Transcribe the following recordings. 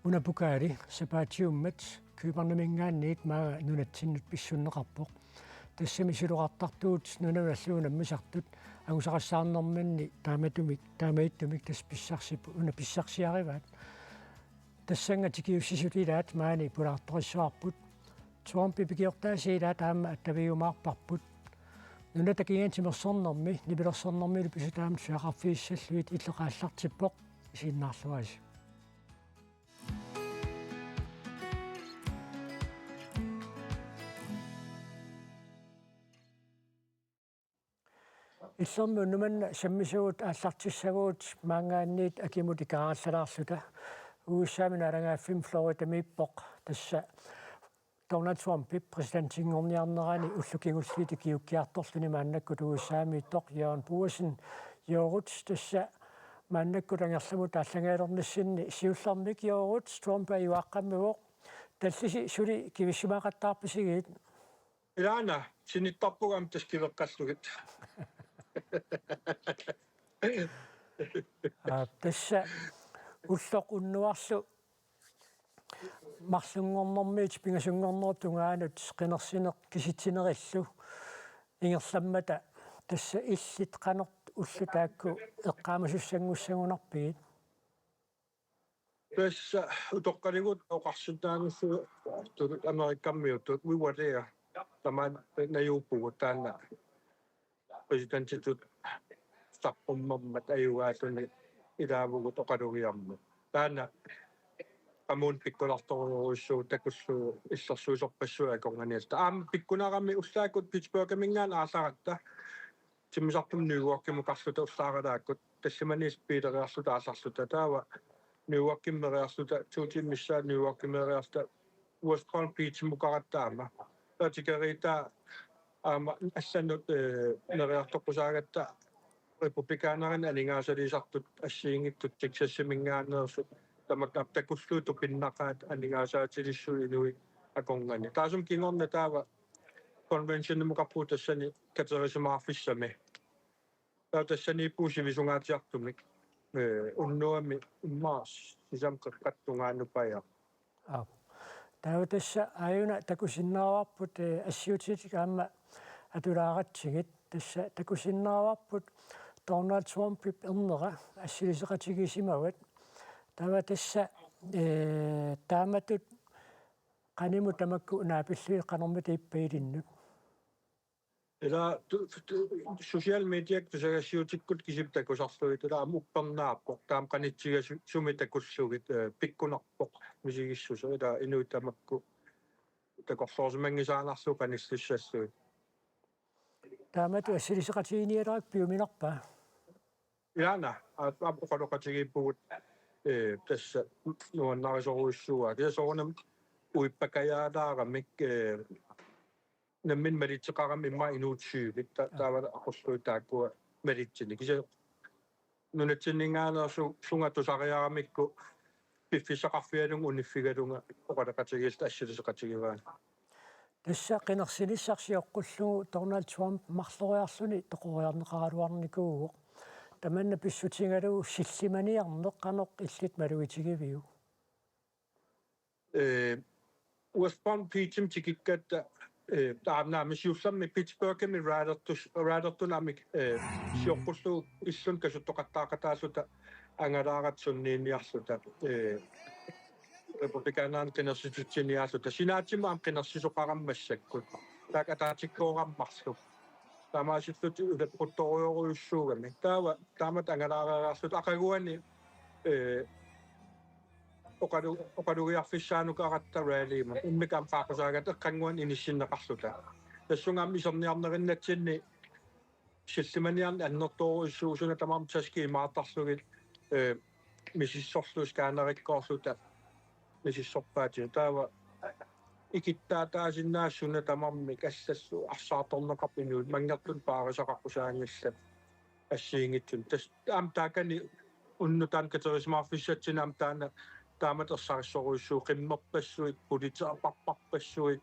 Una Bukari sapatiummat kyuparnamingaanniit maa nunatsinut pissunneqarpoq тассамисилуqartartuut нунагаллуунаммисартут агусақассаарнэрманни таамаитtumik тас писсарсипу уна писсарсиариваат тассанга тикиуссисутилаат маани пулаарториссуарпут Trump пикиортаасиилаа таама аттавиумаарпарпут нунатакигаантимерсорнэрми нипилерсорнэрмилу писутаамат суақарфииссаллуит иллеқааллартиппоқ сииннаарлуаси иллерму нуманна саммисуут ааллартиссагуут маангаанниит акимут икаараллалаарлута уусаамина алангааффим Флорида миппоқ тасса Donald Trump præsidentiнгорниарнерани уллукигуллити киуккиарторлуни мааннаккут уусаамииттоқ Jørgen Boersen Jorut тасса мааннаккут ангерламут аллагаалернассинни сиуллармик Jorut Trump аюаққаммуоқ таллиси сули кивиссимаақаттаарписигиит Ilana sinittappuгам таскивеққаллугит тасса уллоқ уннуарлу марлунгорнэрмиит пингасунгорнеруп тунгаанут қинерсинеқ киситсинериллу ингерламмата тасса иллит қанерт уллу таакку эққаамасуссангуссагунарпигит тасса утоққалигут оқарсутааnuссу тулут америккаммиутут уивалеа таман наюуппугут таана президентитут саппуммаммат аюгаатуни илаавугут оқалугиарму таана амун пиккуларторуруссуу такуссуу иллерсуусорпассуа акорганиаста аама пиккунарами уллаакут питсбургамингаан аалларатта тиммисартум ньюйоркиму карлута уллааралааккут тассаманис пилериарлута аалларлута таава ньюйоркиммериарлута туутиммиссаа ньюйоркиммериарта West Palm Beach мукараттаама атикерита аама ассанут нериарторпусаагатта републикаанерин алингаасалисартут ассиингиттут тексассимингаанерсу тамакап такуллууту пиннақаат алингаасаатилиссуи инуи аконгани таасум кингорна таава конвеншн мукаппуутассани катерисимаарфиссами таасани пуусивисунгаатиартумик уннуами иммаас сисамқеққаттунгаанупая тааватасса аюна такусиннааварпут ассиутитик аама атулааратсигит тасса такусиннааварпут Donald Trump эрнера ассилисеқатигисимават тааватасса тааматут qaниму тамакку унаапиллуи qanермут иппаилиннут эла social media тусагассиутиккут кисиптакусарлуит эла амуппернааппо таам qanitсига сумитакуллугит пиккунарпоқ мисигиссусо эла инуитамакку такорлоорсимангисаанарлу qanississallуит таамату ассилисеқатигиниалерак пиуминарпаа яна апоқалоқатигиппугут тасса нуаннарисоруиссуа кисасоорнам уиппакаяалаарамик наммин малитсеқарам имма инуутсиугит таава ақорлуи тааккуа малитсини киса нунатсиннингаанерсу сунгатусариарамикку пиффисақарфиалун униффигалунга оқалақатигист ассилисеқатигиваан тасса қинерсилиссарсиоққуллугу Donald Trump марлориарлуни тоқориарнеқаралуарникуугоқ таманна писсутингалугу силлиманиарнеқ қанеқ иллит малуитигивиу West Palm Beach тикиккатта таамнаами сиулларми Питтсбургми раадертунамик сиоққуллу иллун касуттоқаттаақатааллута ангалааратсунниинниарлута републикаанерин qinерситутсиниааллута синаатсимаам qinерсисоқараммассаккут таак атаатиккоораммарлу тамаасиллут улаппутториоруйуссуугами таамат ангалаараарлут ақагуани оқалугиарфиссаанукааратта ралима иммикаам фаақусаагат эққангуан иниссиннеқарлута тассунгаам исерниарнериннатсинни силлиманиарни аннерторуйуссуусуна тамаам таски маатарлугит мисиссорлус каанериккоорлута мисиссорпаати таава икиттаатаасиннаассуна тамарми кассассу арсаарторнеқарпинуут мангертун паарисақарпусаангиллат ассиингитсун тас аам таакани уннутаан катерисмаарфиссатсинаам таана таамат ерсариссоруиссуу қиммерпассуит политеапарпарпассуит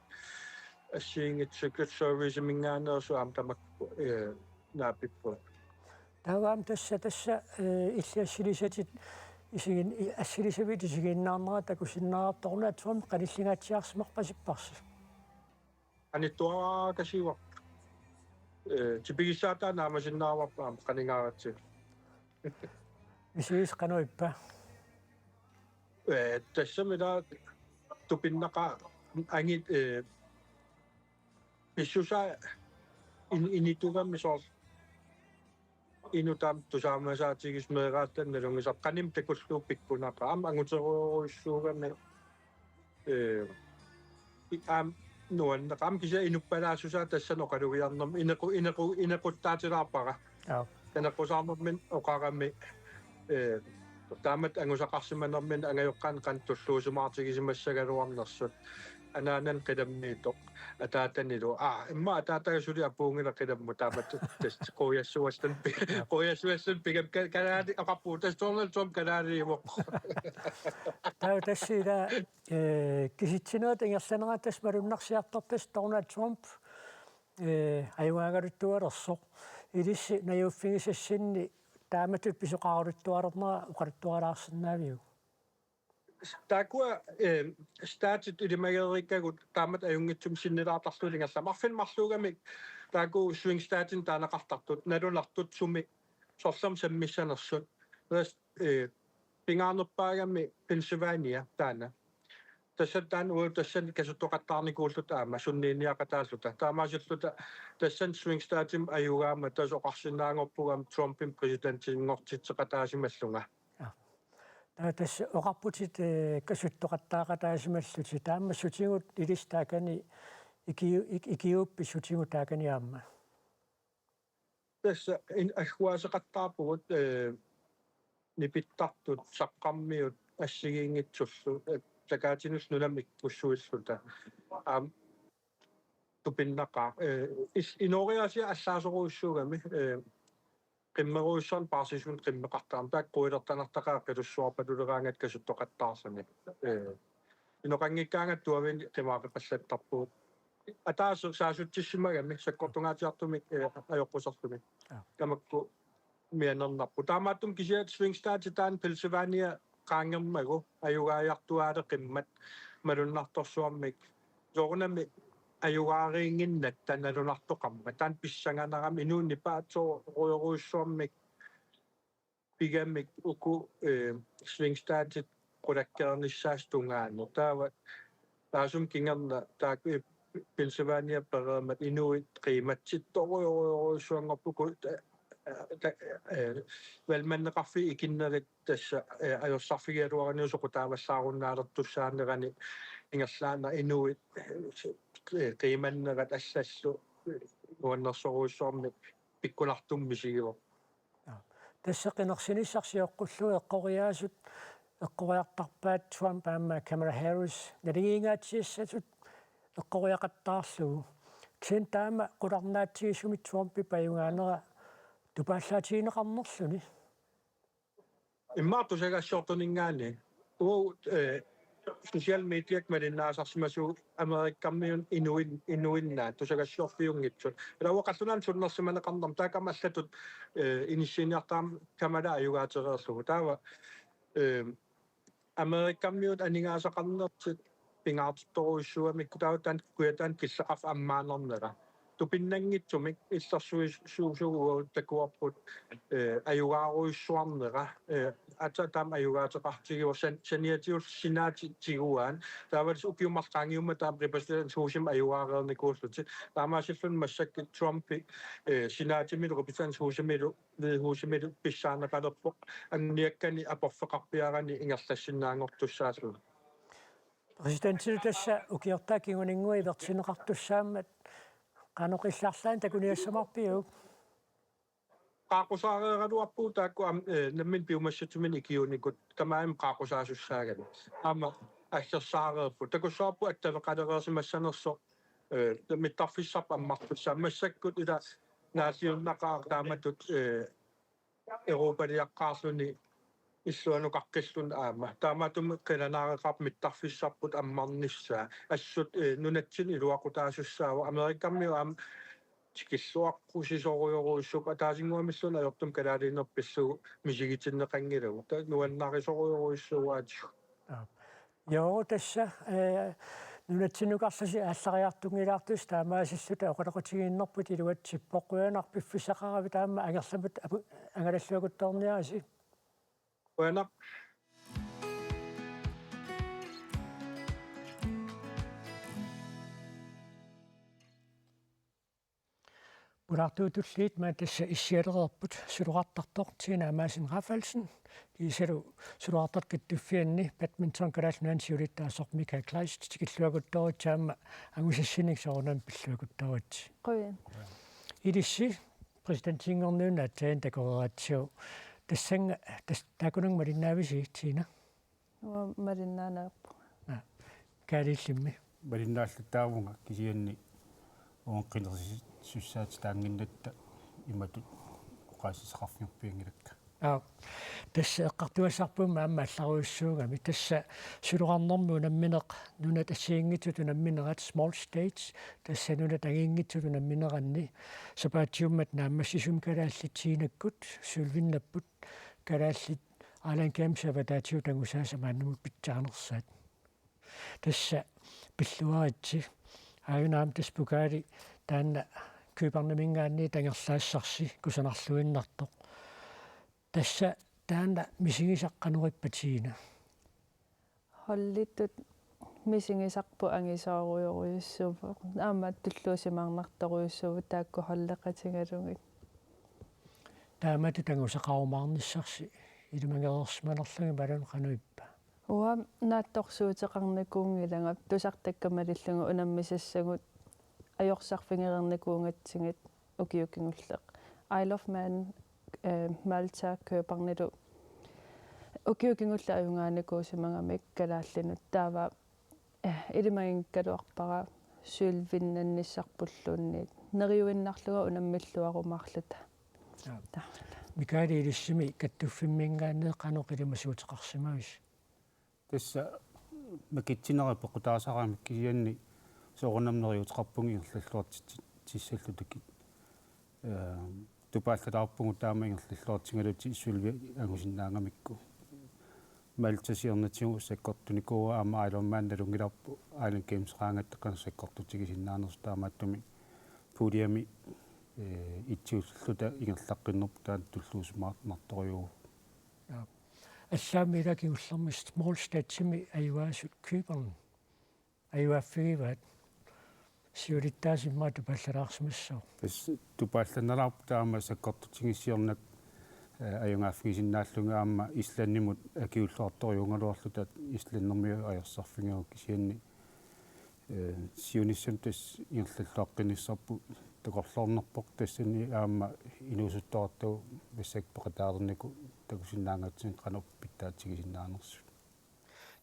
ассиингитсу катсервисимингаанерсу аам тамакку наапиппу тааваам тасса иллиассилисатит isigin assilisavit isiginnaarnera takusinnaartorna Trump qanillingatsiarsimarpasipparsi anittua kasiwa tipigissaata naamasinnaarwarpaam qaningaaratsik isigis qanuippa tassamila tupinnaqa angit pissusa initugam soor inutam tusaamasaatiigis meeraattanalungisaq qanim takulluuppikkunaqa am anguteruuruissuugami am nuannaqam kisa inuppalaasusaa tassan oqalugiarnerm inequttaatilaarpara taneqqusaarnermin oqarami taamat angusaqarsimanermin angayoqqaan tulluusumaartigisimassagaluarnersut anaanan qilammiitoq ataatanilu imma ataatagasuli apuungila qilammu taamat qoyassuastan pigam kanaali aqappu Donald Trump kanaaliivoq tassiila kisitsineret ingerlanerattas malunnarsiartorpas Donald Trump ajungaagaluttualersoq ilissi najuuffigisassinni taamatut pisoqaruluttualermera uqaluttualaarsinnaaviu taakua staatit ilimageriikkagut taamat ajungitsum sinnilaartarlulingassam arfinmarluugamik taaku swing staatin taanaqartartut nalunartut sumi sorsam sammissanersut pingaarnerpaagami Pennsylvania taana tassan tassan kasuttoqattaarnikuullut aama sunniiniaqataalluta taamaasilluta tassan swing staatim ajugaama tasoqarsinnaangorpugam Trumpin presidentingortitseqataasimalluga tässä oqarputit kasuttoqattaaqataasimalluti taammassutigut ilistaakani ikiuuppissutingu taakani aamma tässä agguaseqattaarpugut nipittartut saqqarmiut assigiingitsullu takaatinus nunamik pussuilluta tupinnaqa inoriasia allaasoruissuugami qimmeruissorn paarsisun qimmeqartaarm taakkuilertanartaqaa qilussuarpaluleraangat kasuttoqattaarsani inoqanngikkaangat tuavin qimaaqeqallattarpuut ataasu saasuttissimagami sakkortungaatiartumik ajoqqusartumik kamakku mianernerpu taamaattum kisiat swing staatitaan Pennsylvania qaangermagu ajugaajartuaale qimmat malunnartorsuarmik soornami ajugaariinginnat tanalunartoqamma taan pissanganeram inuunnipaatso ruyoruissuarmik pigammik uku swing staatit qulakkeernissaastungaannu taava taasum kingerna taaku Pennsylvania pereemat inuit qiimatsittoruyoruissuanngorpuku velmanneqarfi ikinnerit tassa ajossarfigialuaraniusoqutaavassaarunnaalertussaanerani ingerlaana inuit qiimannerat allallu nuannersoruissuarmik pikkunartummisigivo tässä qinersinissarsioqqullu eqqoriaasut eqqoriartarpaat Trump aamma Kamala Harris nalingiingaatsiissatut eqqoriaqattaarlugu kisen taama qularnaatigisumi Trumpi pajungaanera tupaallaatigineqarnerluni immaartusagassiortuningaani social mediak malinnaasarsimasu amerikkammiun inuinnaat tusagassiorfiungitsut ilauaqallunaam sunnersimaneqarnerm taakamallatut inissiiniartaam Kamala ajugaatereerlugu taava amerikkammiut aningaasaqarnertit pingaartittoruissuamikku taautaan kuyataan kissaqaf ammaanerneqa tupinnangitsumik иллэрсуисsuusugu takuarput ajugaaruissuarneqa атаатаам ajugaateqartigiu saniatius sinaatitiguaan taavalis ukiumarqaangiumma taam representant suusim ajugaareernikуулluti taamaasillun massakki Trumpi sinaatimilu representant suusimilu huusimilu pissaaneqalerpoq anniakkani aporfeqarpiarani ingerlassinnaangortussaalu Presidentille tässä ukiortaakinguningui ivertineqartussaammat qanoqillarlaan takuniassamarpiu qaaqusaareeraluarpu taakku nammin piumassatumin ikiunikut tamaam qaaqusaasussaagani aama аллерсаареерпу такуссаарпу аттавеқалереерсимассанерсо миттарфиссарпа аммартусsaa массаккут ила наасиуннақаа тааматут европалиаққаарлуни иллуануқаққиллун аама тааматум қиланаареқарп миттарфиссарпут аммарнissaa ассут нунатсин илуақутаасуссаава америккаммиу аама тикиллуаққусисоруйоруйссуп атаасингуамиссуна аёртум калаалинерписсугу мисигитиннеқангилагу та нуаннаарисоруйоруйссууаатигу joo tässä нунатсинукарласи ааллариартунгилаартус таамаасиллута оқалеқутигииннерпут илуатсиппоқуянарпиффисақарави таама ангерламут ангалаллуакутторниараси уанақ Pulaartuutulliit maa tassa issialererput suluqartartoq Tina Madsen Raffaldsen kiisalu suluqartarkit tuffianni badminton kalaallunan siulittaasoq Mikael Kleist tikilluakuttorit taama angusassinik soornam pilluakuttorit Qoyan. ilissi presidenttingernuun attaan takoreratsiu тассанга такунун малиннаависи Tina Marinnaanaappu. каалиллимми малиннааллутаавунга кисианни уонқинерси суссаати таангиннатта иматут оқаассисақарфиорпиангилакка тасса эққартуассарпумма амма алларуйуссуугами тасса сулуқарнэрму намминеқ нуна тассиингитсуту намминерат small states тасса нуна тагиингитсуту намминеранни сапаатиуммат нааммассисум калааллитсиинаккут сулвиннаппут калааллит алан кемсава таатиу тангусааса мааннумут питсаарнерсаат тасса пиллуаритси аюнаам таспукаали таанна кюбарнамингаанни тангерлаассарси кусанарлуиннартоқ тасса таанна мисигисаққанериппатиина Hollittut misingisarpu angisooruyoruйuссуупа аамаат туллуусимаарнарторуйуссуупа таакку холлекатингалугит таамату тангусақарумаарниссарси илумангерерсманерлуги балун қануиппа уа наатторсуутеқарникуунгилангап тусартаккамалиллугу унаммисассагут ajorсарфингерерникуунгатсигит укиукингуллеқ Isle of Man Malta køparnelu укиукингулла аюнгааникуусимагамик калааллинут таава илимагинккалуарпара суулвиннанниссарпуллуунниит нериуиннарлуга унаммиллуарумаарлута Mikael илиссими каттуффиммингаанне қаноқилимасуутеқарсимавис тасса макитсинери пеқутаасараамик кисианни соорунамнериутеқарпунги ирлаллуартит тиссаллутаки тупааллалаарпугу таама ингерллуартингалути исулви агусиннаангамикку малтасиернатигу саккортуникуу аама айлормаанналунгиларпу Island Games раангаттаққана саккортутигисиннаанерс таамааттуми пулиами итсиуллута ингерлаққиннерпу таан туллуусмаартнарторюу аллаамилакиуллерми small states-ми аюаасут Кюберн аюаффигиваат сиулиттаасиммаату паллалаарсимассоо тас тупаалланалаарпу таама саккортутигиссиорнак аюнгааффигисиннааллунга аама исланнимут акиуллуарторюунгалуарлутат исланнэрмиу аерсарфингеру кисианни сиуниссам тас ингерллуаққиниссарпу такорлоорнерпоқ тассани аама инуусуттоорту виссакпеқатаарернику такусиннаангатсин қанерп питтаатсигисиннаанерсу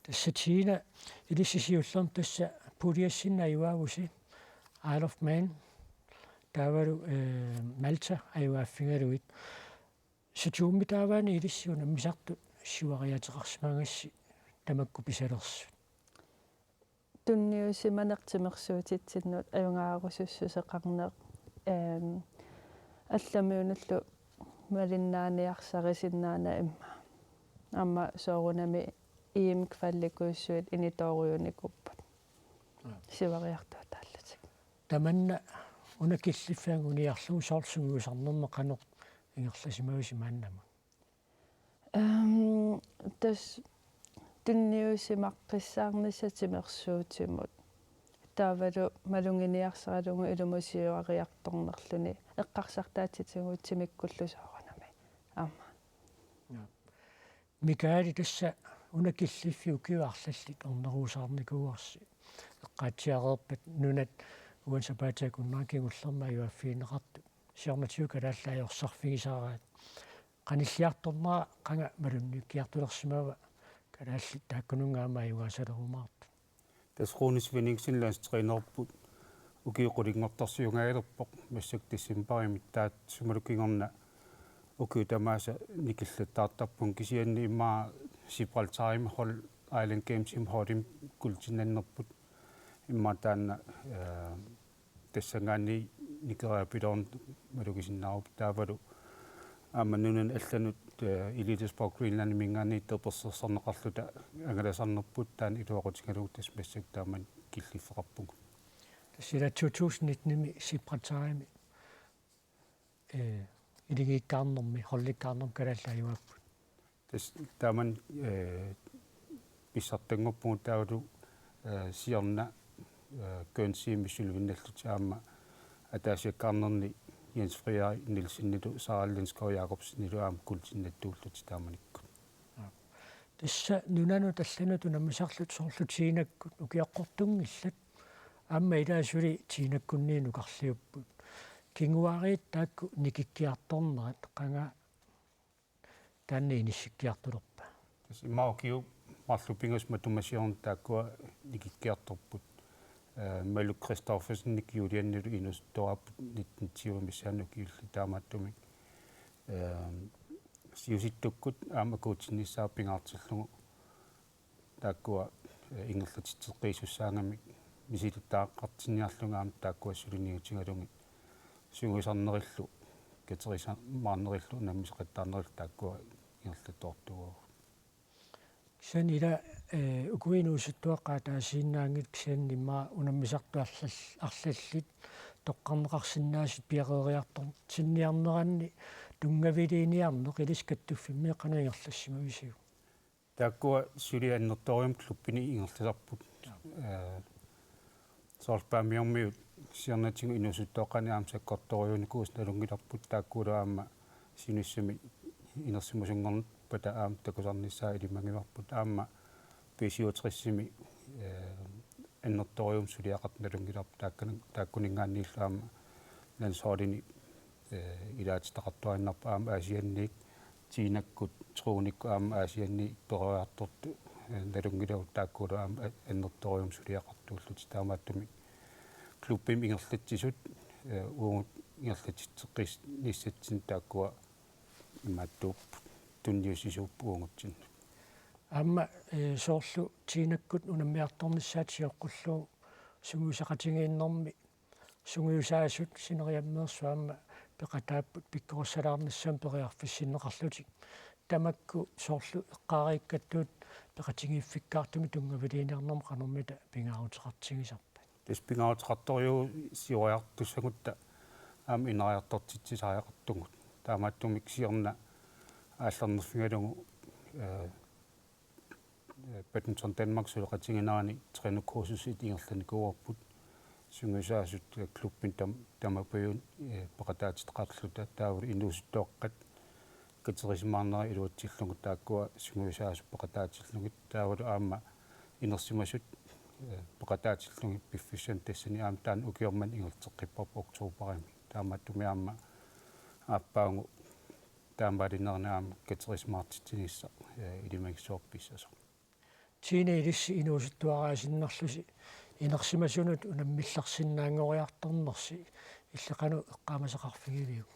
тасса Tina илиссисиуллерм тасса пулиассинна аюаагуси Isle of Man таавалу Malta аюааффингалуит сатуумми тааваани илиссиуна мисарту сиуариатеқарсимаагасси тамакку писалерсу тунниусиманертимерсуутитсиннут аюнгаарусуссусеқарнеқ алламиуналлу малиннааниарсарисиннаана имма амма соорунами иим квалликуиссуит иниторуюникуппат сивариартуатааллатик таманна унакиллиффаагуниарлугу соорсугуусарнерме қанеқ ингерласимависи мааннама тас тунниусимаққиссаарниссатимерсуутимут таавалу малунгиниарсаралугу илумусиуариарторнерлүни эққарсартаатитигуутсимиккуллусоорнами аама Mikael тасса унакиллиффи укиуарлаллит орнеруусаарникууарси эққаатсиареерпат нунат уансапаатакуннаакигуллерма аюаффиинеқарту сиорнатиу калааллаажорсарфигисаараат qanilliartornera qanga malunniukkiartulersimava kalaallit taakkunungaama ayugaasalerumaartu тас хронис вениксинлаас тренерпут укиоқулингортарсиунгаагалерпоқ массак тассимпаримит таат сумалуккингорна укиутамааса никиллаттаартарпун кисианни иммаа сибралтарим хол Island Games имхорим култиннерпут иммаа таанна тассангаани Nigeria pidon malukisinnarup taavalu nunan allanut Elitesport Greenland mingani terpersernerqarluta angalasarnerput taan iluaqutigaluutas massak taaman killifferarpugu tassila 2019 sipratsaami iligikkaarnermi hollikkaarnerm kalallaajuapput tas taaman pissartangorpugu taavalu siarna Guernsey sulvinnallut aama ataasiakkaarnerni Jens Freja Nielsen Sarallenskov Jakobsen aama kultinnattuullut taamanikkut tassa nunanu tallanut unammisarlut sorlutiinakkut ukiaqqortungillat aamma ilaasuli tiinakkunniinukarliupput kinguariit taakku nikikkiartornerat qanga taanni inissikkiartulerpa tas imaukiu marlupingus matumasiorn taakkua nikikkiartorput Maluk Christoffersen nik Julian inus toaput 19 kiilli taamaattumik siusittukkut aama coachinnissaa pingaartillugu taakkua ingerlatitteqqiissussaangami misilutaaqqartinniarlunga aama taakkua suliniutigalungi sunguisarnerillu katerisa maarnerillu nammisaqattaarneril taakkua ingerlatoortugu sen ila ukuinuusuttuaqqaa taasiinnaangit kisaannimmaa unammisartuarlallit toqqarneqarsinnaasit piaqeeriartor sinniarneranni tungaviliiniarneq iliskattuffimmii qanuingerlassimavisiu taakkua suliannertorium klubbini ingerlasarput soorpaamiormiut siarnatigu inusuttoqqani aamsakkortoriuni kuusnalungilarput taakkuula aama sinussami inersimusungornut pata aam takusarnissaa ilimangimarput aama pesiutrissimi annertorium suliaqartnalungilarpu taakkuningaanniillu aama landsholdini ilaatitaqartuarinnarpa aama aasianniik tiinakkut truunikku aama aasianni periartortu nalungilagu taakkuula aama annertorium suliaqartuullut taamaattumi klubbim ingerlatsisut uungut ingerlatitteqqis nissatsin taakkua immaattuup tunniusisuuppu uungutsin aamma soorlu tiinakkut unammiartornissaat sioqqullu sunguisaqatigiinnermi sunguisaasut sineriammeersu aamma peqataapput pikkorussalaarnissam periarfissinneqarlutik tamakku soorlu eqqaariikkattuut peqatigiiffikkaartumi tungaviliiniarnerm qanermita pingaaruteqartigisarpa tas pingaaruteqartoriu siuariartussagutta aama inariartortitsisaajaqartugut taamaattumik siorna ааллернерфигалугу badminton Danmark suleqatiginarani trænerkursusит ингерланикуарпут сунгусаасут клуббин тамапуйун пеқатаатитеқарлута таавал инуусуттооққат катерисимаарнера илуатсиллугу тааккуа сунгусаасу пеқатаатиллугит таавал аама инерсимасут пеқатаатиллуги пиффиссан тассани аама таан укиорман ингертеққиппарпу октобарами таамааттуми аама ааппаангу таамбалинернаама катерисмаартитсинисса илимагисуорписсасо тине илисси инуусуттуараасиннерлуси инерсимасунут унаммилларсиннаангориарторнерси иллеқану эққаамасақарфигивиу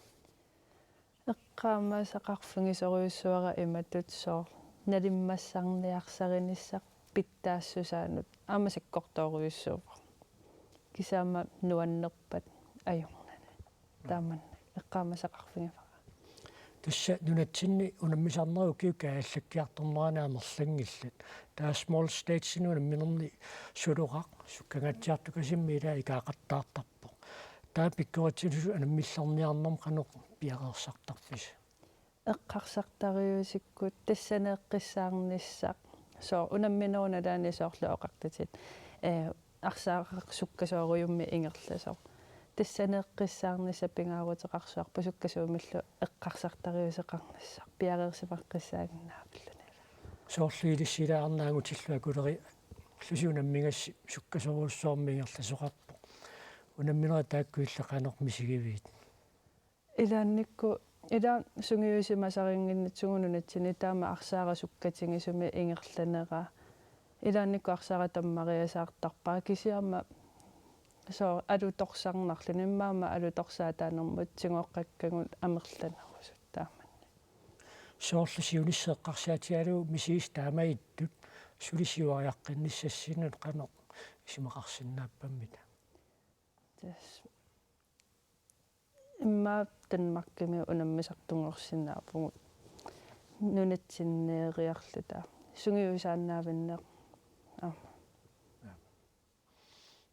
эққаамасақарфигисориуссуара иматут соо налиммассарниарсариниссақ питтаассусаанут аамасаккорторуйуссуупа кисаама нуаннерпат аюрнана тааман эққаамасақарфигифа тасса нунатсинни унаммисарнеру киукааллаккиарторнеранаамерлангиллат таа small states-ину намминерни сулуқақ суккангатсиартукасиммила икаақаттаартарпо таа пиккуатсилусу анаммилларниарнерм қанеқ пиақерсартарфис эққарсартариусиккут тассанеэққиссаарниссақ соо унамминеруна таани соорлу оқартатит арсаақақ суккасоориумми ингерласоо тассанеэққиссаарнисса пингаарутеқарсуарпу суккасуумиллу эққарсартариусеқарнассақ пиарерсипаққиссаагиннаапиллуна соорлу илиссилаарнаангутиллуа кулери лусиунаммигасси суккасоруссоормингерласоқарпо унамминера тааккуиллеқанеқ мисигивиит илаанникку ила сунгиусимасарингиннит сугунунатсини таама арсаара суккатингисуми ингерланера илаанникку арсаара таммариасаартарпаа кисиама соо алуторсарнарлу иммаама алуторсаатаанермут сигоққаккагут амерланерусут тааманни соорлу сиунissеэққарсаатиалу мисиис таамаиттут сулисиуариаққинниссассинут қанеқ исимақарсиннааппаммита тас имма танмаркими унаммисартунгорсинаапугут нунатсиннеериарлута сунгиусаанаавиннеқ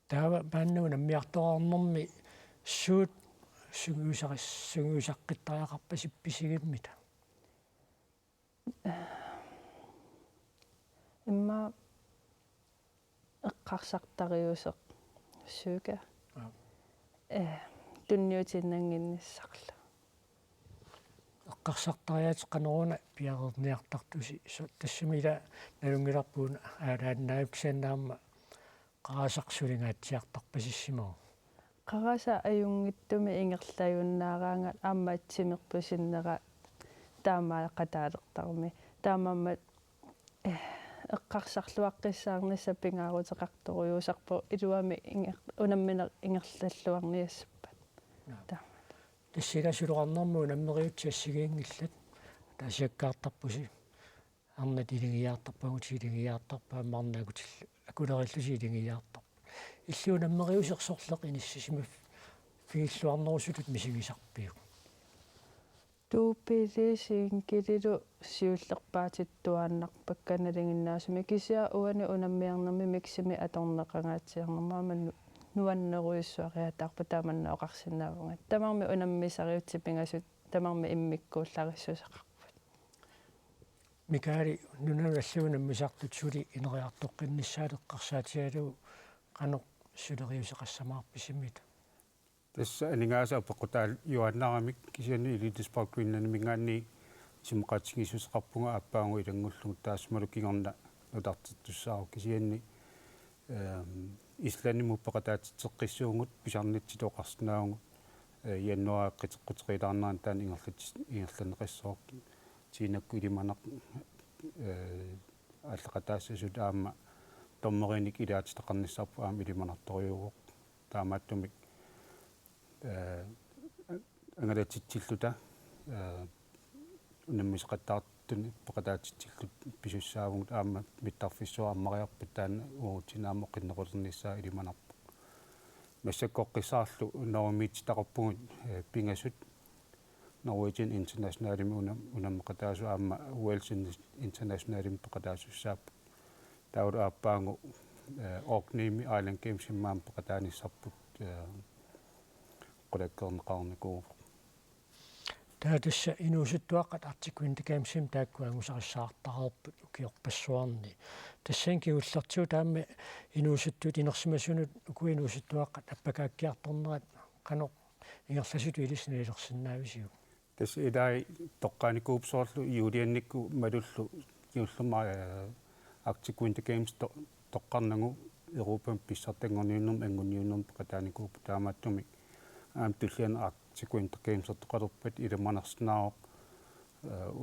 таава пааннуна миартораарнэрми суут сунгиусаққиттариақарпа сипписигиммита имма эққарсартариусеқ суука тунниутиннангинниссарла эққарсартариатеққанеруна пиарерниартартуси тассамила налунгиларпуuna аалааннаавксаанаама qaasaqsulingaatiartarpasissimau qarasa ajungittumi ingerlajunnaaraangat aammaatsimерпусиннера таамаа qataaleqtarmi таамааммат эққарсарлуаққиссаарнisса пингаарутеқарторуйуусарпу илуами унамминер ингерллаллуарниассаппат таамат тассиласулуарнэрмуу наммериутсиассигиингиллат таасиаккаартарпуси арнат илигиаартарпагут марнаагутилла акулериллуси илигиаартарпа иллуу наммериусерсорлеқ иниссисимаф фигиллуарнерусулут мисигисарпиу туупилисиин килилу сиуллерпаатиттуааннарпакканалингиннаасуми кисиа уани унаммиарнерми миксими аторнеқангаатсиарнермааман нуаннеруиссуариатаарпа тааманна оқарсинаавунга тамарми унаммисариутсипингасут тамарми иммиккуулларissусақарпут микаали нуналлуунаммисартут сули инериартоққиннссаалеққарсаатиалу қано сулериусеқассамаарписиммит тасса анингааса аппаққутаал юаннаарамик кисиани илитиспаркуиннани мингаанни симеқатсигисусеқарпунга аппаангу илангуллугу таасмалу кигорна нутартиттуссаару кисианни исланиму пақатаатитеққиссуугут писарнитсилоқарснаагу яннуааққитеққутерилаарнаан таан ингерланеқиссоорт тинакку илиманақ аллақатаассасут аама томмериник илаатитеқарниссаарпу аама илиманарторюугоқ таамааттумик ангалатитсиллута унаммисеқаттаартуни пақатаатитсиллут писуссаавугут аама миттарфиссуа аммариарпут таана уутинаама қиннеқулерниссаа илиманарпу массаккоққисаарлу нормиититақарпугут пингасут Norwegian Internationalimi unammeqataasu aama Wales Internationalimi peqataasussaapp taulu aappaangu Orkneymi Island Games immaam peqataanissarput qulakkerneqarniku таатасса инуусуттуаққат артикуинт геймсим тааккуангусарissаарtarerput ukiorpassuarni тассаан киуллертуу таама инуусуттуут инерсимасунут укуинуусуттуаққат аппакааккиарторнерат қано ингерласуту илиснилерсиннаависиу тас идай тоққааникуупсоорлу юулианникку малуллу киуллермаа артикуинт геймс тоққарнагу Европан писсартангорниуннерм ангунниуннерм пеқатааникууп таамааттуми аам туллиан артикуинт геймс тоққалерпат иламанерснааоқ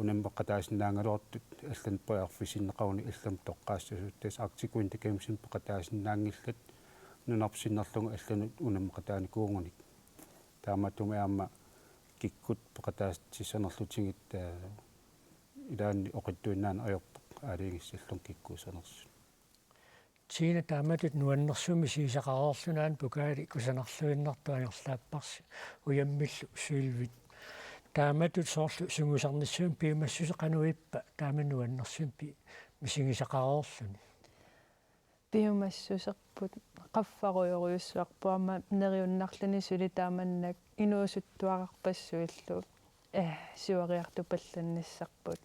унаммеқатаасиннаангалуартут аллан пуярфисиннеқауни аллам тоққаассасут тас артикуинт геймсин пеқатаасиннаангиллат нунарпсиннерлугу алланут унаммеқатааникуунгуник таамааттуми аама киккут пеқатаастиссанерлутингит илаанни оқиттуиннаана аёрпоқ аалиигиссаллун киккуусанерсу Тина тааматут нуаннэрсуми сисақарорлунаан пукаали кусанерлуиннарту ангерлааппарси уяммиллу суилвит тааматут соорлу сунгусарниссуун пиумассусеқануиппа таамануаннэрсуун пи мисигисақарорлуни пиумассусерпут qaffаруйоруйуссуарпуама нериуннарлани сули тааманнак инуусуттуақарпассуиллу сиуариартупалланниссарпут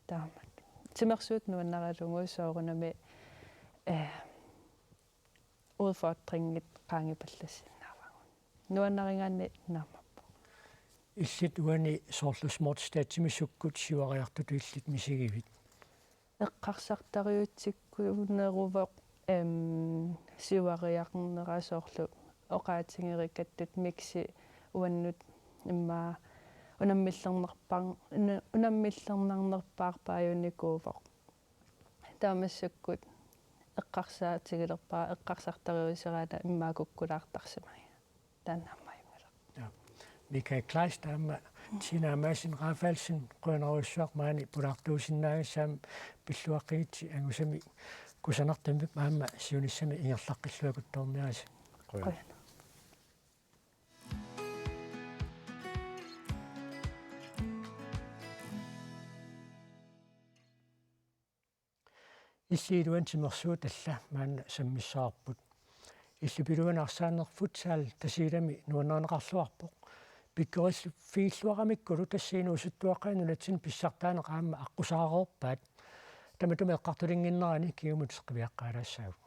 таамат тимерсуут нуаннаралунгуусоорунами udfordringit qaangipallassinnaavagун нуаннаригаанни наамаппо иллит уани соорлу смортстаатсимиссуккут сиуариартуту иллит мисигивит эққарсартариутсиккунерувоқ сиуариақарнерасоорлу оқаатингериккаттут микси уаннут иммаа унаммиллернарпаарпааюникуувоқ таамассаккут эққарсаатигилерпаа эққарсартариусераала иммаакуккулаартарсимай тааннааммаюнгала Mikael Kleist таама Тинаамаасин Рафалсин қуанеруссуақ маани пулаартуусиннаагассаам пиллуаққигитси ангусами кусанартамми маама сиуниссами ингерлаққиллуакутторниаси қояна иллиилуан тимерсуу талла маана саммиссаарпут иллупилуан арсаанер футсал тасилами нуаннернеқарлуарпоқ пиккерис фииллуарамиккулу тассиинуусуттуаққану натсин писсартаанеқаама аққусаарерпаат таматуме эққартулингиннерани киумут қивиаққаалаассаагу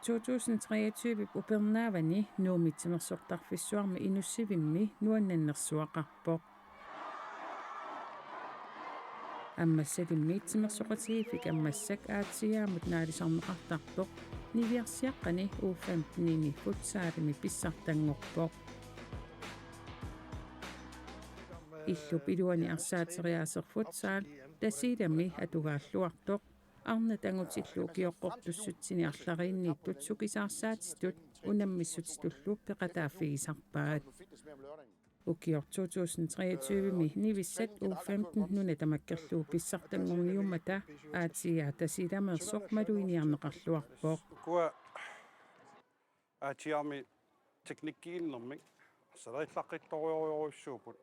2023 upernaavani nuumitsimersortarfissuarmi inussivimmi nuannannersuaqarpoq аммассалиммиитсимерсоқатигифик аммассак аатсиаамут наалисарнеқартарпоқ нивиарсиаққани U15-ини футсаалими писсартангорпоқ иллуп илуани арсаатериаасер футсаал тасилами атугааллуартоқ арна тангутиллу киоққортуссутсини арларииннииттут сукисаарсаатистут унаммиссутитуллу пеқатааффигисарпаат Ukior 2023 nivissat U15 nuna tamakkerluu pissartangorniummata aatia tasilamersoq maluiniarneqarluarpoq kua aatiarmi teknikkiinnermik arsalerillaqqittoriuruissuuput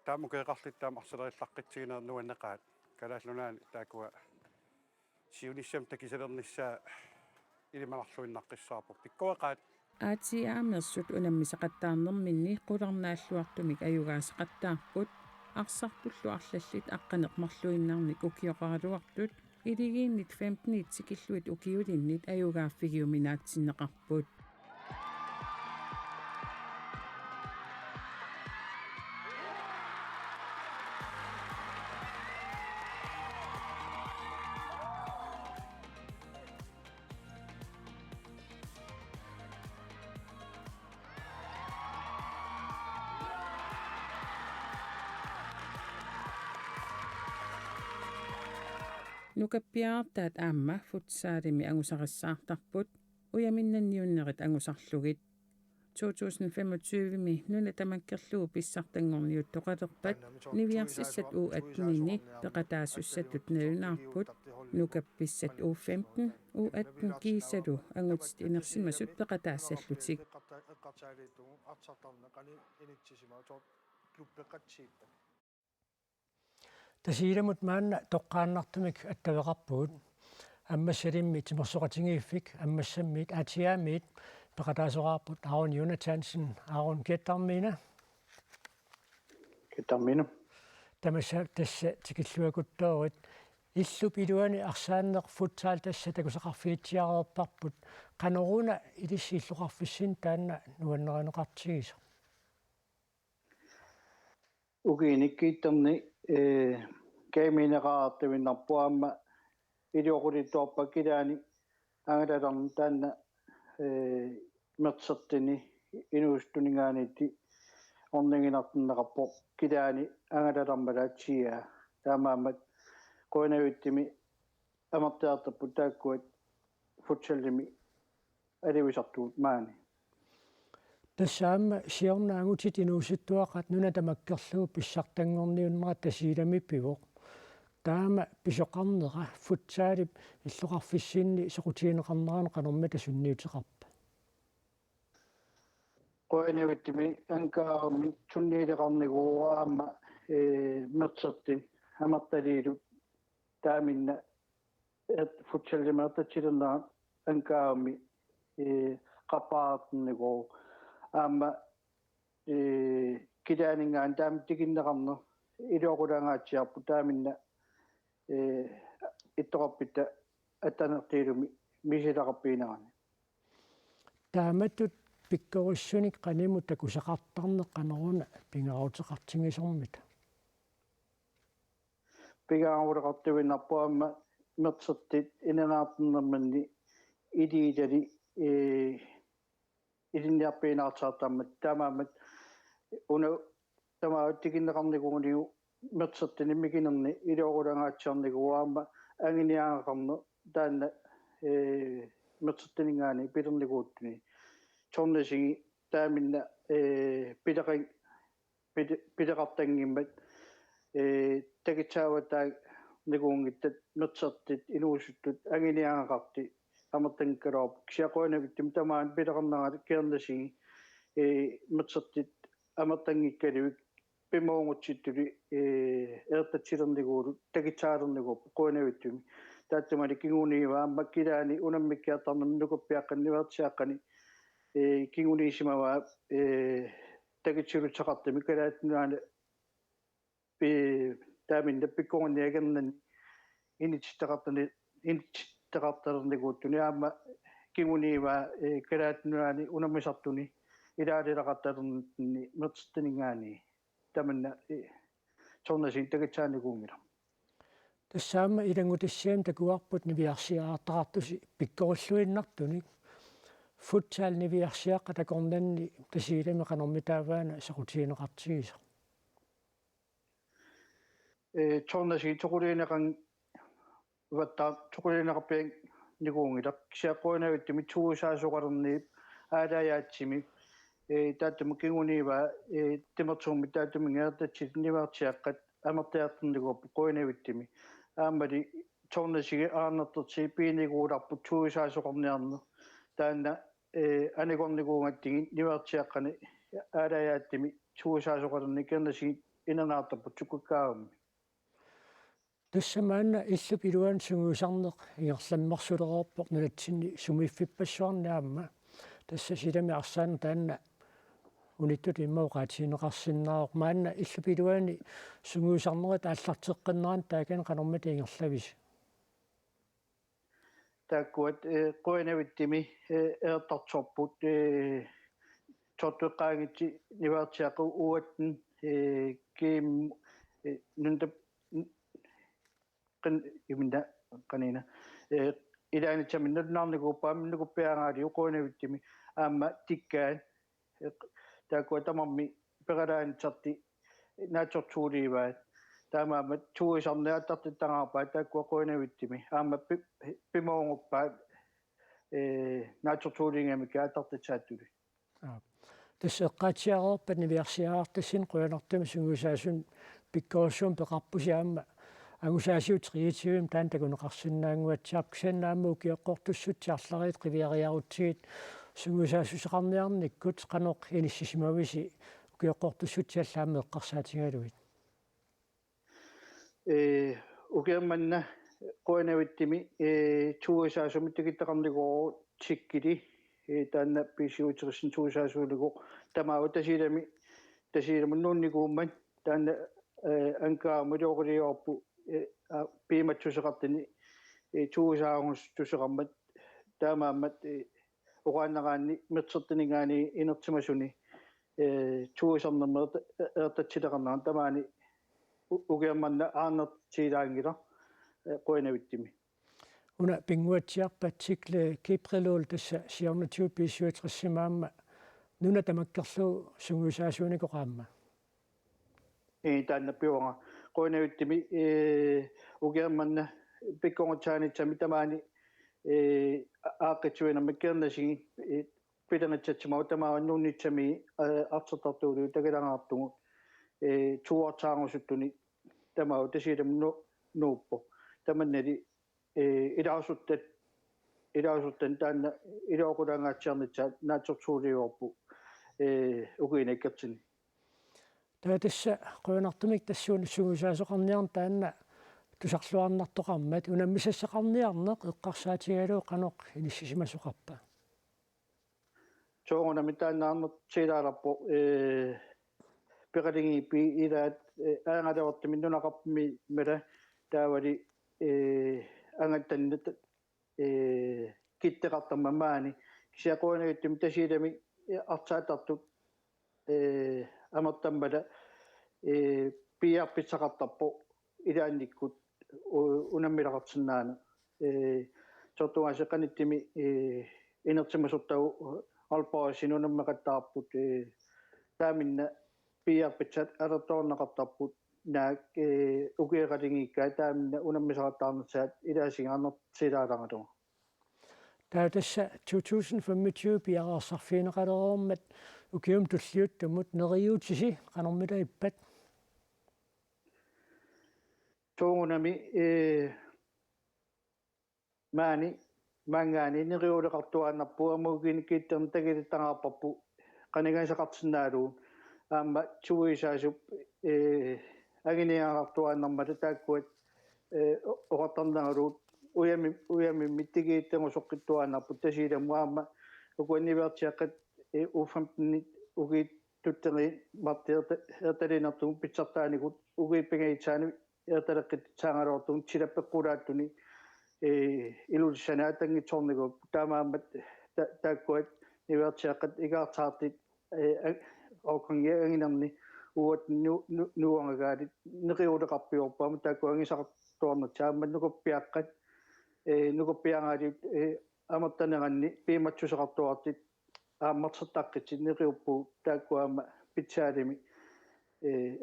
taamukeeqarlittaama arsalerillaqqitsigina nuannaqaat kalaallunaani taakua siunissam takisalernissaa ilimanarluinnaqqissaapoq pikkuaqaat aatiaamersut unammisaqattaarnerminni qularnaalluartumik ayugaasaqattaarput arsarpullu arlallit aqqaneqmarluinnarnik ukioqaraluartut iligiinnit 15 tikilluit ukiulinnit ayugaaffigiuminaatsinneqarput nukappiaartaat aamma futsaalimi angusarissаарtarput uyaminnanniunnerit angusarlugit 2025mi nuna tamakkerluu pissartangorniut toqalerpat niviarsissat U18-ini peqataasussatut nalunaarput nukappissat U15 U18 kiisalu angutit inersimasut peqataassallutik тасииламут маанна тоққааннартумик аттавеқарпугут аммассалимми тимерсоқатингииффик аммассаммиит аатиаамиит пеқатаасоқарпут Аарон Юнатансен Аарон Кетармина тамасса тасса тикиллуакуттоорит иллуп илуани арсааннеқ футсаал тасса такусақарфиитсиареерпарпут қанеруна илиссииллуқарфиссин таанна нуаннеринеқартигисо угиниккииттерни кеминераартавиннарпуаама илиоқулитторпаккилаани ангалаларн таанна мерсертини инуустунингаанити орнингинартиннеқарпо килаани ангалалармалаатсиа таамаамат коинавиттими амартаартаппу тааккуат футсаллими аливисартуут маани тассаама сиорнаангутит инууситтуақат нуна тамаккерлуу писсартангорниуннера тасииламиппивоқ таама писоқарнера футсаалип иллоқарфиссиинни соқутиинеқарнерани қанорма тасунниутеқарпа коинавиттими анкаарми сунниилеқарнигууаама мерсерти амарталиилу тааминна футсаллимаататсилернера анкаарми qappaarnernigu aama kidaaningaan taam tikinneqarner iluoqulaangaatsiarpu taaminna ittoqarpitta attanertiilumi misilaqarpiinerani тааматтут пиккорissуник qanimu takusaqartarneq qaneruna pingaruteqartingisormita pingaruteqartuvinnarpuamma mersertit inaanaarnermanni iliilali ilinniarpiinaartaartammat taamaammat una tamaattikinneqarniguuniu mersertinimmikinerni iluoqulaangaatsiarniguaama anginiaaqarne taanna mersertiningaani pilerniguuttuni tornasigi taaminna pileqartangimmat takitsaavataa niguungittat mersertit inuusuttut anginiaaqarti amartankalorp kiaqoinavittum tamaan pileqarneraat keernasigi matsatit amatangikkalivik pimaungutsittuli ertatsilerniguulu takitsaalernigu qoinavittuми тааттамали кигуниива аммаккилаани унаммиккиартарнернукуппиаққанниверсиаққани кигунисимава такитсилутсақартами калаатнуаана пи тааминна пикконгниагернани инитситтақартарнигууттуни аама кигуниива калаатнуаани унаммисартуни илаалилақарталернни мерсттинингаани таманна сорнасин такитсааникуунгила тассаама илангутиссиам такуарпут нивиарсиаартаартуси пиккоруллуиннартуник футсал нивиарсиаққа такорнанни тасиилами канорми тааваана сақутиинеқартигисо сорнаси токулиинеқан ватта токулиинеқарпиан никуунгилақ кисиаққуинавиттими туусаасоқалерниип аалаяатсими тааттама кигуниива тимертуумми тааттумингеэртатсит ниваартиаққат амертиартерникууппу қуинавиттими аамали торнасиги аарнертэрти пиинигууларпут туусаасоқарниарнер таанна анигорникуунгаттиги ниваартиаққани аалаяаттими туусаасоқалерни кернаси инернаартарпут суккуккаагамми тассамаана иллуп илуан сунгуусарнеқ ингерламмерсулероорпоқ налатсинни сумиффиппассуарниаама тасса силами арсаана таанна униттут иммауqaatiинеқарсиннаақ маанна иллуп илуани сунгуусарнерат ааллартеққиннеран таакен канормат ингерлавис тааккуат қуинавиттими эертарторпут тоттуққаагитси ниваартиаққу уаттин ким нунта qan imina qanina ilaanitsaminnernaarniguuppaamminnuguppiaangaaliu quunavittimi aamma tikkaan taakua tamarmi peqalaanitsarti naatsortuuliivaat taamaamma tuisarniaattartittangaarpaat taakua quunavittimi aamma pimaunguppaat naatsortuuliingamikka attartitsaattuli тассеққаатиареерпат нивиарсиаартассин қуянартами сунгусаасун пиккоорсуум пеқарпусиаама агусаасиут креативим таан такунеқарсинаангуатсаап кисаннаамму киоққортуссутсиарлариит қивиариарутсигит сунгусаассусеқарниарниккут қаноқ иниссисимависи киоққортуссутсиаллаама эққарсаатингалуит укиамманна қуанавиттими туусаасумит тикиттақарникоо тиккили таанна писиутерисин туусаасуулуго тамаава тасииламуннуунникуумман таанна анкаамулоорилиорпу пиматсусеқартини туусаагус тусеқармат таамааммат оqaanнераанни мертертинингаани инертимасуни туусарнермерт эртатсилеқарнаа тамаани угиамманна аарнертилаангила қуинавиттими уна пингуатсиарпат сикле кипрелуул тасса сиорнатиу писсуатриссимаама нуна тамаккерлу сунгусаасууникоqaamma таанна пиуанга қуинавиттими угиамманна пикконготсаанитсами тамаани ааққитсуинамма кернасиги питанатсатсимау тамааннууннитсами артертартуулу тагалангаартугу туартаангусуттуни тамау тасииламну нууппо таманнали илаасуттан таанна илаоқулаангаатсиарнитсаат наатсортуулиуорпу угуинаккертини таатасса қуянартумик тассууни сугусаасоқарниарн таанна тусарлуарнартоқармат унаммисассақарниарнеқ эққарсаатигалуу қаноқ иниссисимасоқарпа соогонами тааннаарнер силааларпо пеқалингиппи илаат аангалавартми нунақарпми мала таавали ангаттаннат киттеқартармамаани кисиақуанагиттими тасилами артаатартут амертаммала пиарпитсақартарпо илаанниккут унаммилақартиннаана сортугаасеқаниттими инертимасуртагу алпаасинунаммеқаттаарпут тааминна пиарпитсат алерторнеқартарпут наак угеералингиккаа тааминна унаммисақаттаарнерсаат илаасингаарнертилааларатуга таатасса 2025 пиараарсарфиинеқалероормат укиум туллиуттумут нериутиси канормила иппат тоонами маани мангаани нериулеқартуааннарпу амугин киттерн тагилиттангаарпарпу qanigaisaqartinaaluun aamma tuisaasup aginiarartuaannarmata taakkuat oqartarnagaluut uyami mittigiittengusoqqittuaannarput tasiilamu aamma ukuannivertiaqqat uffamtnit ugiit tutteri martiertalinertugu pitsartaanikut ugiippigaitaani ertaleqqit saangalortugu silappeqqulaattuni ilullissanaat tangitsornigu taamaammat taakkuat nivertiaqqat igaartaartit aukangianginerni uat nuangagaalit neqiuleqarpiorpaama taakkuangisaqartuarnat saammat nukuppiaqqat nukuppiangaaliut amertaneranni piimatsuseqartuartit aammarsertaqqitsit neqiuppu taakkuaama pitsaalimi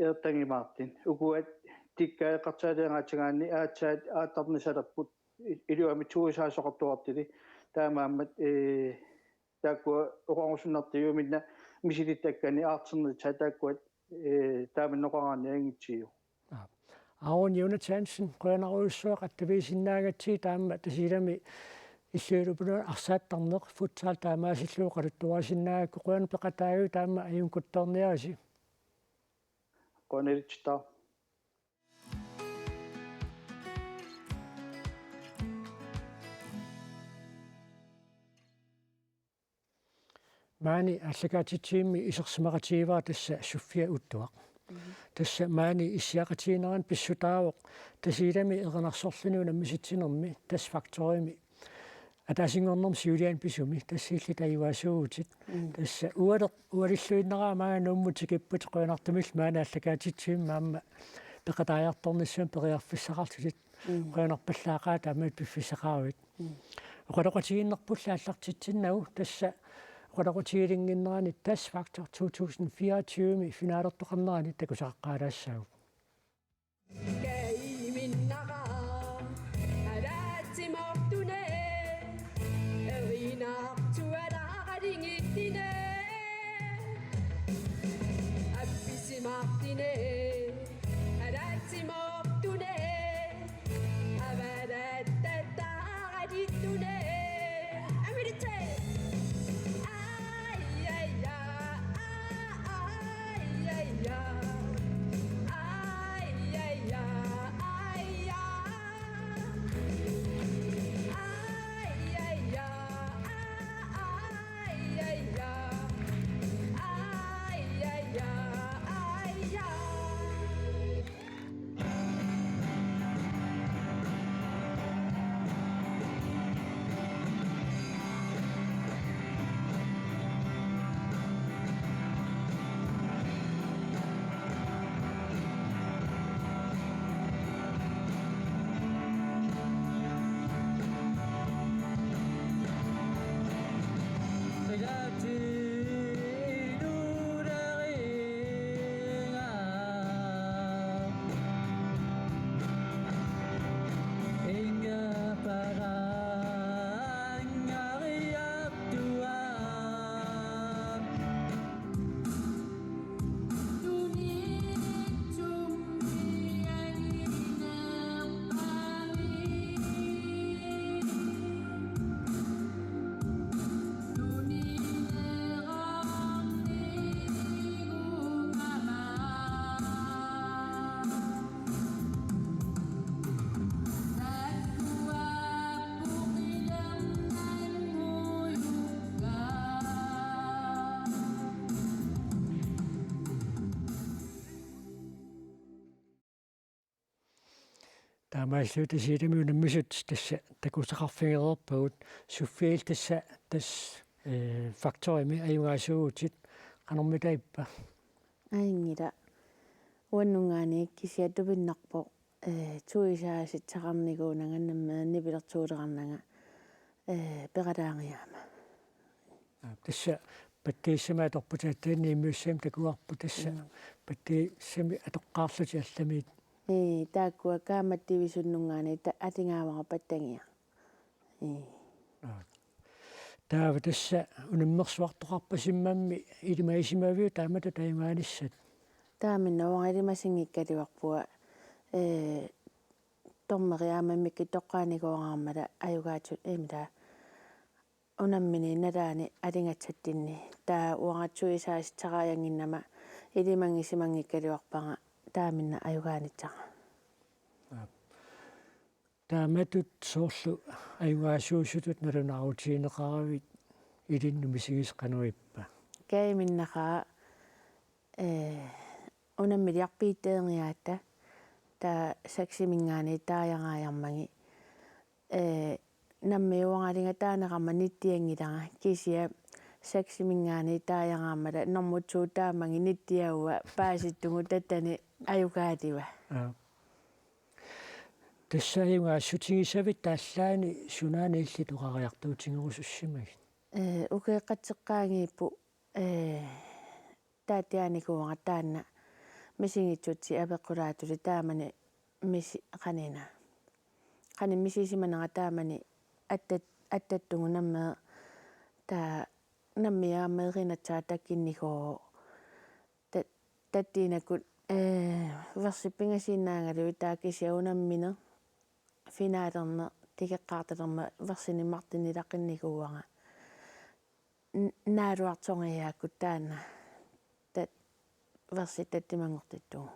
eertangimaartin ukuat tikkaeqartaaliangaatigaanni aatsaat aattarnisalerput iluami tuisaasoqartuartili taamaammat taakkua oqangusunnartiyuminna misilittakkani aarternitsaa taakkuat taaminnoqaraanni angitsiu Aun Jonas Hansen qenaruissuaq attaviisinnaagatsii taamma tasilami иллуилупуна арсааттарнеқ футсаал таамаасиллуоқалуттуарисиннаагакку қуяна пеқатаагу таама аюнкутторниараси qonerichta маани аллагаатитсиимми исерсимақатииваа тасса суффиа уттуақ тасса маани иссиақатиинеран писсутаавоқ тасилами ернарсорлуну наммиситсинерми тас факторими атасингорнерм сиулиан писуми тассиилли таиваасууутит тасса уалиллуиннераа маага нуммутикиппут қуянартумил маана аллагаатитсиим маама пеқатаажарторниссуам периарфиссақартусит қуянарпаллаақаа таамаат пиффисақаавит оқалоқатигиннерпулла аллартитсиннагу тасса оқалоқатигилингиннерани тас фактор 2024 ми финаалертоқарнерани такусаққаалаассагу таамааллуу тасилами унаммисут тасса такусақарфигерерпагут суффиил тасса тас факторими аюгаасууутит канормитаиппа аингила уаннунгаани кисиатупиннарпо туисаасит сақарникуунанганнамма нипилертуулеқарнага пеқалаангиаама тасса паттииссама аторпутааттаани иммиуссаам такуарпу тасса паттииссами атоққаарлути алламиит тааккуа кааматтивисуннунгаани атингаавара паттангиа таава тасса унаммерсуартоқарпасиммамми илимаисимавиу таамата таимааниссат тааминнаваа илимасингиккаливарпуа тормериаамаммикки тоққааникуараармала аюгаатут эмила unammini nalaani alingatsattinni taa uangatsuisaassitaqaayanginnama ilimangisimangikkaliuarpanga taaminna ajugaanitsaqa taamatut soorlu ajugaasuusutut nalunarutiineqaravit ilinnumisigis qanuippa kaiminnaqa unammiliarpiitteerniaatta taa saksimingaani taajangaajarmangi nammiuangalinga taanaqarma nittiangilanga kisia saksimingaani taajangaarmala normutsuut taamangi nittiaua paasittungu tattani ajugaaliva tassa ajugaassutingisavit taallaani sunaani illit uqariartuutingerusussimagi ukeeqqatseqqaangiippu taatianikuanga taanna misingitsutsi apeqqulaatuli taamani misi qani misisimananga taamani attattungu nammee taa nammiaameerinatsaa takkinnigoo tattiinakut versippingasiinnaangalui taakisia unammine finaalerне tikeqqaartalerma versini martinilaqqinniguanga naaluartorngiaakkut taanna tat versi tattimangortittugu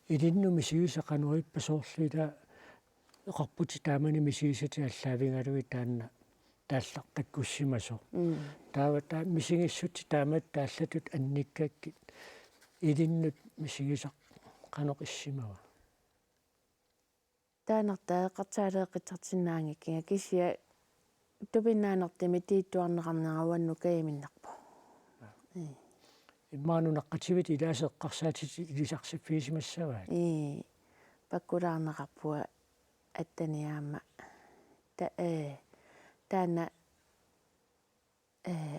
ilinnumisigisa qanuippa soorluita eqarputi taamani misigisati allaavingalui taanna taallartakkussimaso taava misingissuti taamat taallatut annikkakkit ilinnut misigisaq qanoqissimava taanartaa eqqartaaleeqqitsartinnaangikkinga kisia tupinnaanartimi tiittuarneqarnerawannu kaiminnerpo immaanunaqqitivit ilaaseqqarsaatiti ilisarsifiisimassavaat pakkulaarneqarpua attaniaama taanna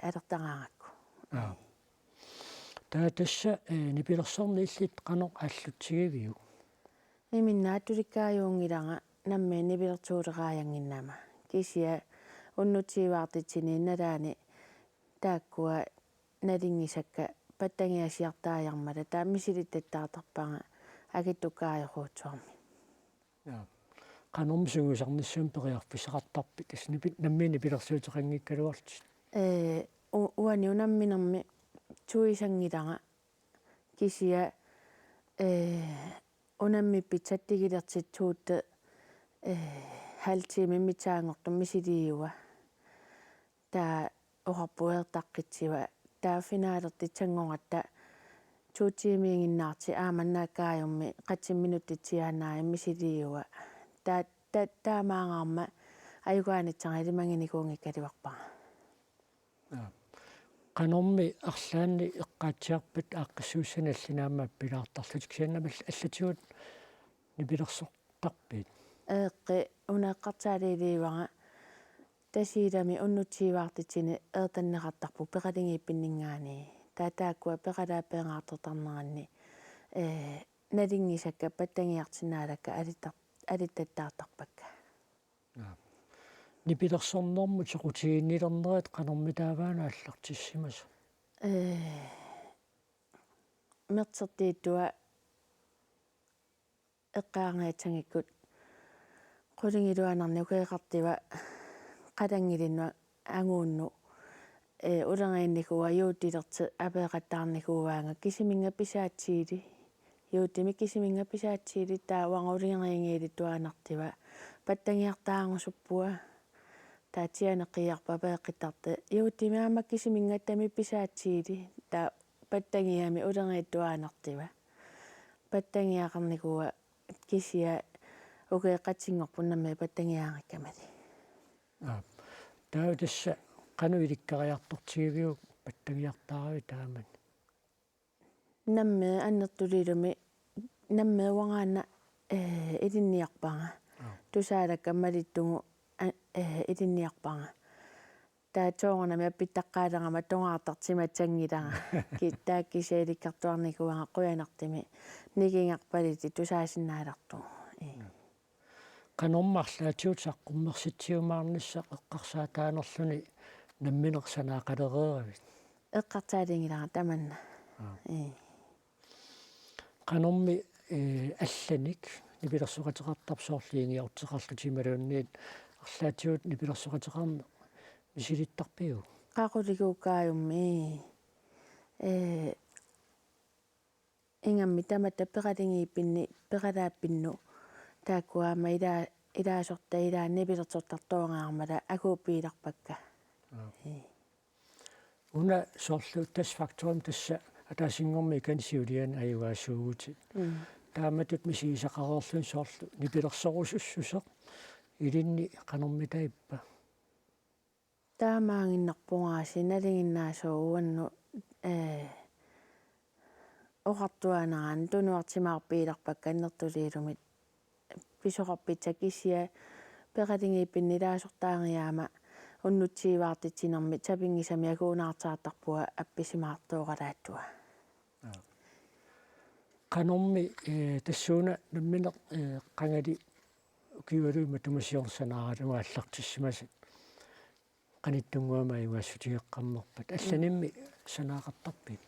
alertaraangakku tassa nipilersorni illit qanoq aallutsigiviu iminnaatulikkaajuungilanga nammii nipilertuuleqaajanginnama kisia unnutiivaartitsini nalaani taakkua nalingisakka pattangiasiartaajarmala taa misilittattaartarpanga akittukkaajoruutsuarmi qanormsuguisarnissuum periarfisaqartarpit asnipit nammiini pilersuuteqanngikkaluartit uani unamminermi tuisangilanga kisia unammipit sattigilertitsuutte haltiimi mitsaangortum misiliiua taa oqarpuertaqqitsiva taa finaalertitsangorata tuutiimiinginnaarti aamannaakkaajummi 30 minuutitsiaannaai misiliiua taamaangaarma ajugaanitsanga ilimanginikuungikkaliuarpanga qanormi arlaanni eqqaatsiarpat aaqqissuussana allinaammaap pilaartarlutik siannama allatigut nipilersortarpit eeqqi uneeqqartaaliiliivanga tasiilami unnutiivaartitsini eertanneqartarpu peqalingiippinningaani taakua peqalaapeengaatortarneranni nalingisakka pattangiartinaalakka alittattaartarpakka nipilersornormut soqutiinnilernerit qanormi taavaana аллартиссимасу mersertiittua eqqaangaitsangikкут qulingiluanarni ukeeqartiva qalangilinua anguunnu ulerngainnikuua yuutilerti apeeqattaarnikuuaanga kisimingapisaatsiili yuutimi kisimingapisaatsiili taa uangulingeringиили tuanartiva pattangiartaangusuppua taatianeqqiarpa peeqqittarti yuutimiaama kisimingattami pisaatsiili taa pattangiami ulerngittuanartiva pattangiaqarnikuua kisia ukeeqqatsingorpunnammi pattangiaangakkamali taa tassa qanu ilikkariartortigiviu pattangiartaravi taaman namme annertulilumi namme uangaanna ilinniarpanga tusaalakka malittungu ilinniarpanga taa toornami appittaqqaalangama tongaartartimatsangilanga kitaakkisailikkartuarnikuanga quyanartimi nikingarpaliti tusaasinaalartu qanormarlaatiut saqqummersitsiumaarnissa eqqarsaataanerluni namminersanaaqalereeravit eqqartaalingilanga tamanna qanormi allanik nipilersuqateqartarp soorliingiorteqarlutimaluunniit arlaatiut nipilersuqateqarne мисилиттарпиу qaquliguukkaajummi ingammi tamata peqalingiippinni peqalaappinnu taakkuaama ilaasorta ilaanni pilertortartuangаарmala akuuppiilarpakka una sorlu tasfaktorum tassa атаасингорми канисиулиан аюгаасуугути тааматут мисигисақароорлун соорлу нипилерсорусуссусеқ илинни канормитаиппа таамаангиннарпунгааси налингиннаасууанну оқартуанараан тунуартимаарпииларпакка аннертулиилумит писоқарпитса кисия пеқалингииппиннилаасортаангиаама уннутсииваартитсинерми сапингисами агуунаартаартарпуа апписимаартуоқалааттуа канорми тассууна намминеқ қангали укиуалуима тумасиорсанаагалуга аллартиссимасат qaниттунгуама аюгассутигеққаммерпат алланимми санаақартарпит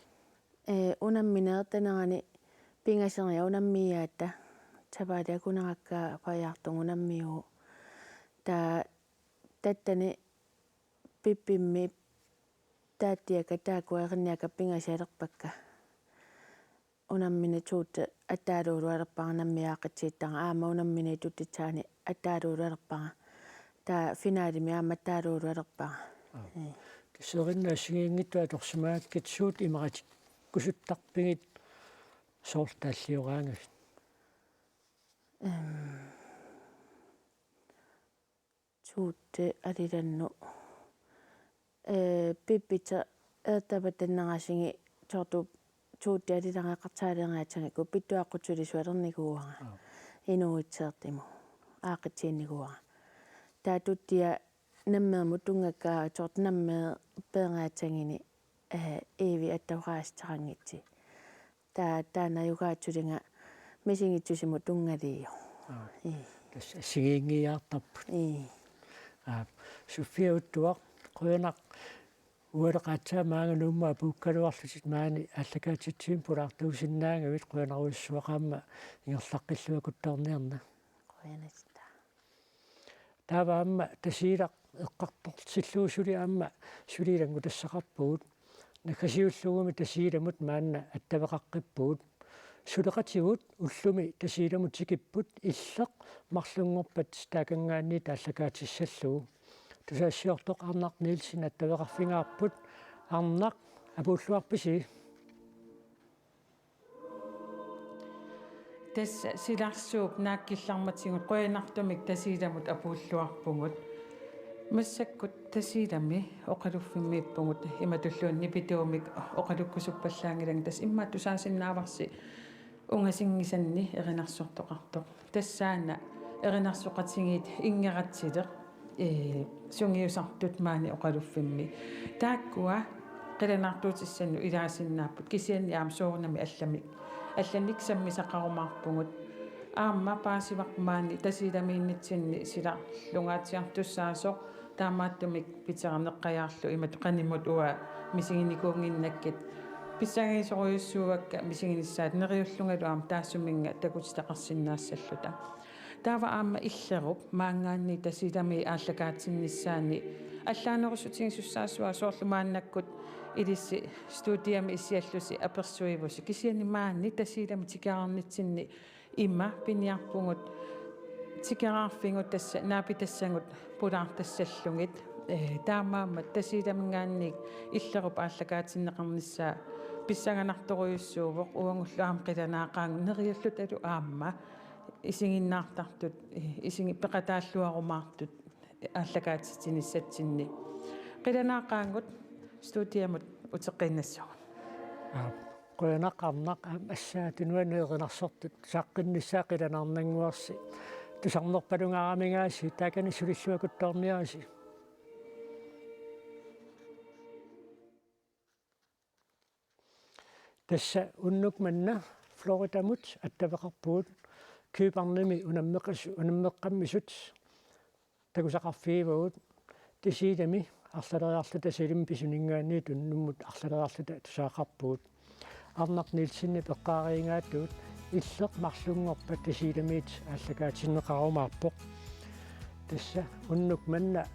унамминеэртанерани пингасериа унаммиаатта сапаалиакунаракка паяартунгунаммиу таттани пиппимми тааттиака таакуэрниака пингасиалерпакка унаммини туутта аттаалуулуалерпаранаммиаақатсииттара аама унаммини туттитсаани аттаалуулуалерпара та финалими аама аттаалуулуалерпара кисериннаасигиингиттуа торсимааккит суут имарати кусуттарпигит соортааллиораангав туутте алиланну пиппита эртапаттаннерасиги торту туутте алилареқартаалериатсагакку питтуаққутсулисуалерникууара инуитсеертиму аақатсиинникууара таатуттиа наммеерму тунгаккаа торт наммеэ пеэраатсагини эви аттавраастарангитси таанаюгаатсулинга мисингитсусиму тунгалиио тасса сигиингиартарпут суффиа уттуақ қуянақ уалеқаатсаамаанга нуумма пуккалуарлутит маани аллакаатитсиим пулаартуусиннаангавит қуянаруиссуақаама ингерлаққиллуакуттарниарна қуянаста тааваамма тасиилақ эққартортсиллуусули аама сулилангу тассақарпуут накасиуллугуми тасииламут маанна аттавеқаққиппуут сулеқатигут уллуми тасииламут сикиппут иллеқ марлунгорпат таакангаанни тааллакаатиссаллугу тусаассиортоқ арнақ нилсин аттавеқарфингаарпут арнақ апууллуарписи тас силарсууп нааккилларматигут қуянартумик тасииламут апууллуарпугут массаккут тасиилами оқалуффиммииппугут иматуллуунни питуумик оқалуккусуппаллаангиланг тас имма тусаасиннааварси унгасингисанни эринарсортоқартоқ тассаана эринарсоқатсигиит ингератсилеқ сунгиусартут маани оқалуффимми тааккуа қиланартуутиссанну илаасиннааппут кисианни аам соорнами алланик саммисақарумаарпугут аама паасивармаани тасииламииннитсинни сила лунгаатиартуссаасоқ таамааттумик питеранеққаяарлу имату қанимут уа мисигиникуунгиннаккит писсагисоруйуссуувакка мисигиниссаат нериуллунгалу аама таассуминга такутитақарсиннаассаллута таава аама иллеруп маангаанни тасиилами ааллакаатсиннissaани аллаанерусутигисуссаассуа соорлумааннаккут илисси студиами иссиаллуси аперсуивуси кисиани маанни тасиилами тикаарнитсинни имма пиниарпугут тикаарфингут тасса наапитассангут пулаартассаллугит таамаамма тасииламингаанник иллеруп ааллакаатсиннеқарниссаа писсаганарторуйуссуувоқ уангуллуаам қиланаақаангу нериуллут алу аама исигиннаартартут исиги пеқатааллуарумаартут ааллакаатситиниссатсинни қиланаақаангут студиамут утеққиннассоо қуянақарнақ ассаатинуанееринарсортут сааққинниссаа қиланаарнангуарси тусарнерпалунгаарамигааси таакани сулиссуакуттарниааси тасса уннук манна флоридамут аттавеқарпуут кюбарними унаммеққаммисут такусақарфиивагут тисиилами арлалериарлу тасилим писунингаани туннуммут арлалериарлута тусаақарпуут арнақ нилсинни пеққаариингааттуут иллеқ марлунгорпат тасииламиит ааллакаатиннеқарумаарпоқ тасса уннук манна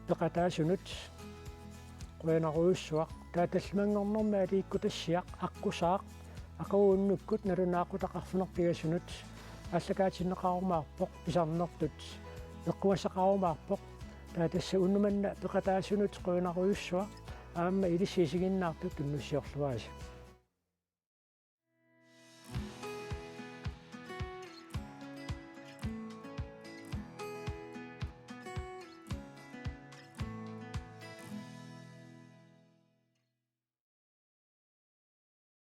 peqatasunut qoinaruussuaq taatallmangornorma aliikku tassiaq аққусаақ ақаууннуккут налунаақутақарфунерпигассунут аллакаатиннеқарумаарпоқ писарнертут эққуассақарумаарпоқ таатасса уннуманна пеқатаасунут qoinaruussuaq аама илиссисигиннаартут туннуссиорлуаси